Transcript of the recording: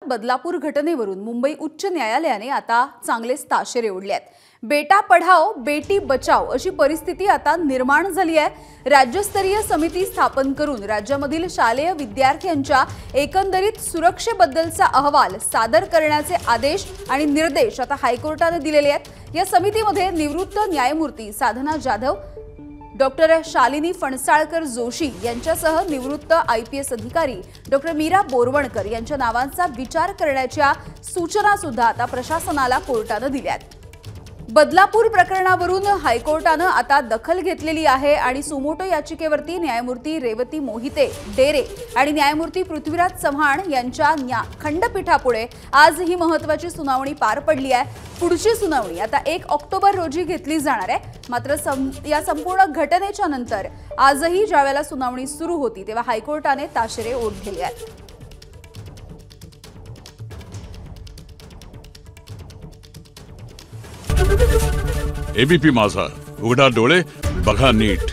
बदलापूर घटनेवरून मुंबई उच्च न्यायालयाने आता चांगलेच ताशेरे ओढले आहेत। बेटा पढाओ बेटी बचाओ अशी परिस्थिती आता निर्माण झाली आहे। राज्यस्तरीय समिती स्थापन करून राज्यामधील शालेय विद्यार्थ्यांच्या एकंदरीत सुरक्षेबद्दलचा अहवाल सादर करण्याचे आदेश आणि निर्देश आता हायकोर्टाने दिलेले आहेत। या समितीमध्ये निवृत्त न्यायमूर्ती साधना जाधव, डॉक्टर शालिनी फणसाळकर जोशी यांच्यासह निवृत्त IPS अधिकारी डॉक्टर मीरा बोरवणकर यांच्या नावांचा विचार करण्याच्या सूचना सुद्धा आता प्रशासनाला कोर्टाने दिल्या आहेत। बदलापूर प्रकरणावरून हायकोर्टाने आता दखल घेतलेली आहे आणि सुमोटो याचिकेवरती न्यायमूर्ती रेवती मोहिते डेरे आणि न्यायमूर्ती पृथ्वीराज चव्हाण यांच्या खंडपीठापुढे आज ही महत्त्वाची सुनावणी पार पडली आहे। पुढची सुनावणी आता 1 ऑक्टोबर रोजी घेतली जाणार आहे। मात्र या संपूर्ण घटनेच्या नंतर आजही ज्यावेळेला सुनावणी सुरू होती तेव्हा हायकोर्टाने ताशेरे ओढलेले आहेत। ABP माझा, उघडा डोळे बघा नीट।